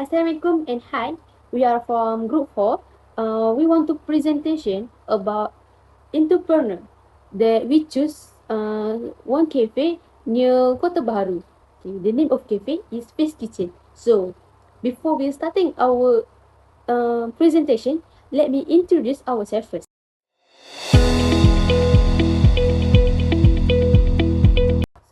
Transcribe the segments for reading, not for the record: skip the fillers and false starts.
Assalamualaikum and hi. We are from Group 4. We want to presentation about entrepreneur that we choose one cafe near Kota Baru. Okay, the name of cafe is Space Kitchen. So, before we starting our presentation, let me introduce ourselves first.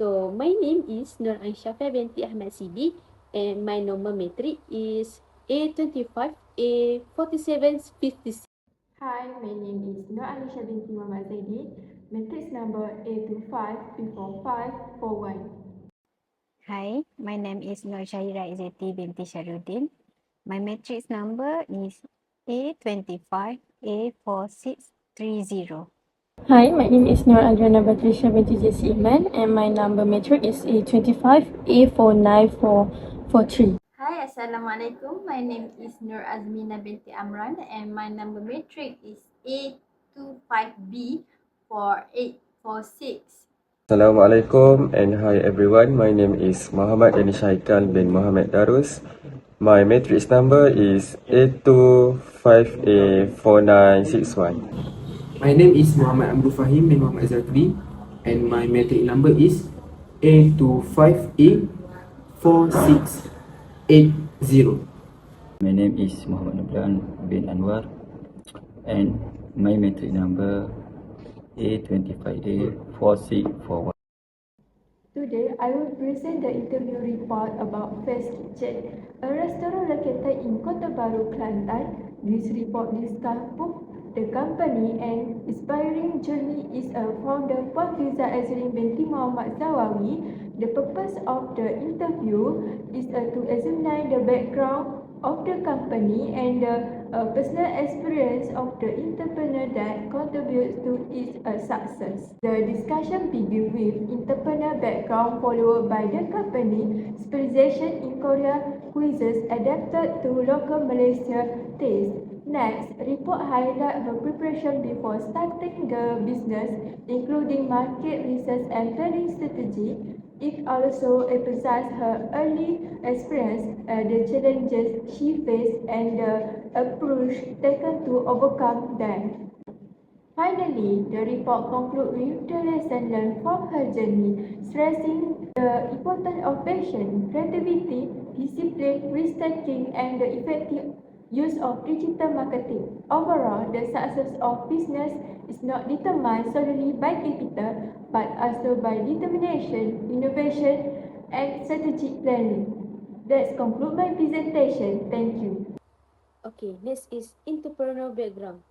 So, my name is Nur Aisyafah binti Ahmad Sidi and my number matric is A25A4756. Hi, my name is Nur Alisha binti Muhammad Zaidi, matrix number A25B4541. Hi, my name is Nur Syahira Izzati binti Syaruddin. My matrix number is A25A4630. Hi, my name is Nur Adriana Batrisha binti Jesse Iman and my number matric is A25A49443. Hi, Assalamualaikum. My name is Nur Azmina binti Amran and my number matric is A25B4846. Assalamualaikum and hi everyone. My name is Muhammad Danish Haikal bin Muhammad Darus. My matrix number is A25A4961. My name is Muhammad Abdul Fahim bin Muhammad Zakri and my matric number is A25A4680. My name is Muhammad Nubran bin Anwar and my matric number A25A4641. Today, I will present the interview report about Fest Kitchen, a restaurant located in Kota Baru, Kelantan. This report discusses the company and inspiring journey is a founder Puan Fiza Azrin binti Muhammad Zawawi. The purpose of the interview is to examine the background of the company and the personal experience of the entrepreneur that contributes to its success. The discussion begins with entrepreneur background followed by the company specialization in Korean cuisines adapted to local Malaysia taste. Next, report highlight her preparation before starting the business, including market research and planning strategy. It also emphasizes her early experience, the challenges she faced, and the approach taken to overcome them. Finally, the report concludes with the lesson learned from her journey, stressing the importance of passion, creativity, discipline, risk-taking, and the effective use of digital marketing. Overall, the success of business is not determined solely by capital, but also by determination, innovation, and strategic planning. That's conclude my presentation. Thank you. Okay, next is entrepreneur background.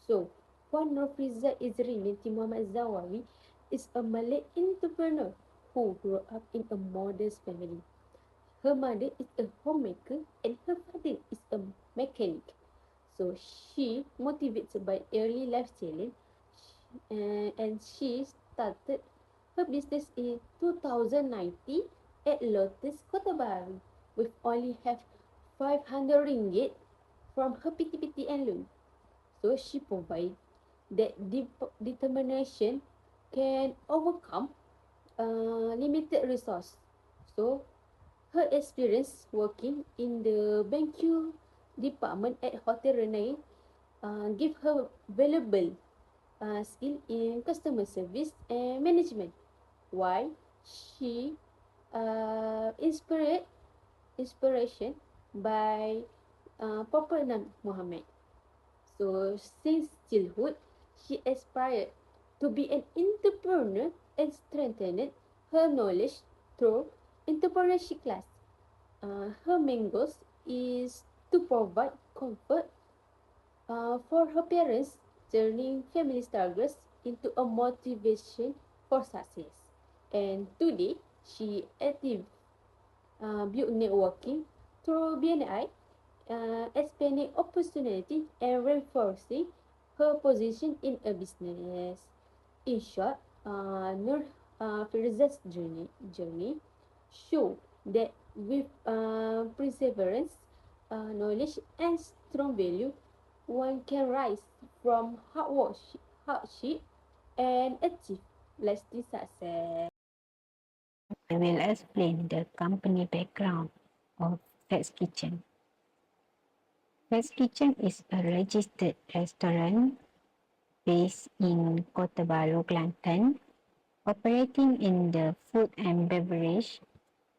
So, Puan Nurfiza Izrin binti Muhammad Zawawi is a Malay entrepreneur who grew up in a modest family. Her mother is a homemaker and her father is a mechanic. So, she motivated by early life challenge and she started her business in 2019 at Lotus Kota Baru with only have 500 ringgit from her PTPT and loan. So she provide that determination can overcome limited resource. So her experience working in the banking department at Hotel Renai give her valuable skill in customer service and management. Why she inspiration by Prophet Muhammad. So since childhood, she aspired to be an entrepreneur and strengthened her knowledge through entrepreneurship class. Her main goal is to provide comfort for her parents, turning family struggles into a motivation for success. And today, she active build networking through BNI, expanding opportunity and reinforcing her position in a business. In short, Nur Firza's journey show that with perseverance, knowledge, and strong value, one can rise from hardship and achieve lasting success. I will explain the company background of Fest Kitchen. Fest Kitchen is a registered restaurant based in Kota Baru, Kelantan, operating in the food and beverage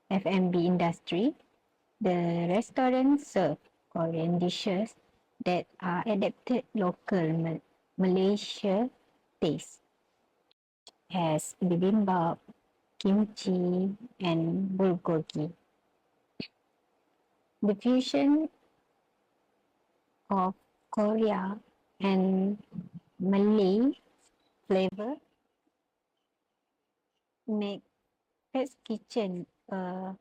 (F&B) industry. The restaurant serves Korean dishes that are adapted local Malaysia taste, as bibimbap, kimchi, and bulgogi. The fusion of Korea and Malay flavor make Fest Kitchen a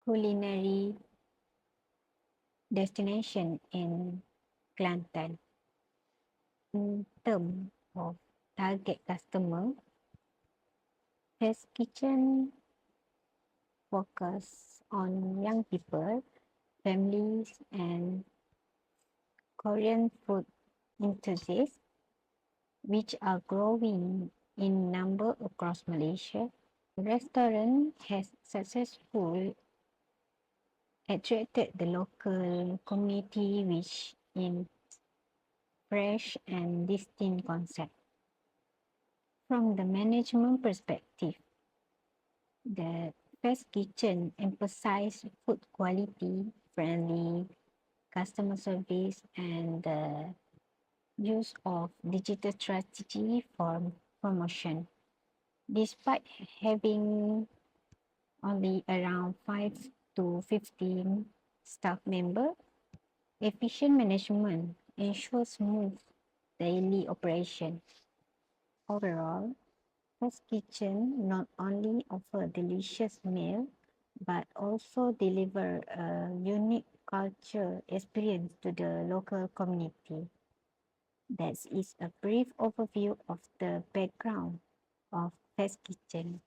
culinary destination in Kelantan. In terms of target customer, Fest Kitchen focus on young people, families, and Korean food enthusiasts, which are growing in number across Malaysia. The restaurant has successfully attracted the local community which in fresh and distinct concept. From the management perspective, the Fest Kitchen emphasizes food quality, friendly customer service, and the use of digital strategy for promotion. Despite having only around 5 to 15 staff members, efficient management ensures smooth daily operation. Overall, Fest Kitchen not only offer delicious meal but also deliver a unique culture experience to the local community. That is a brief overview of the background of Fest Kitchen.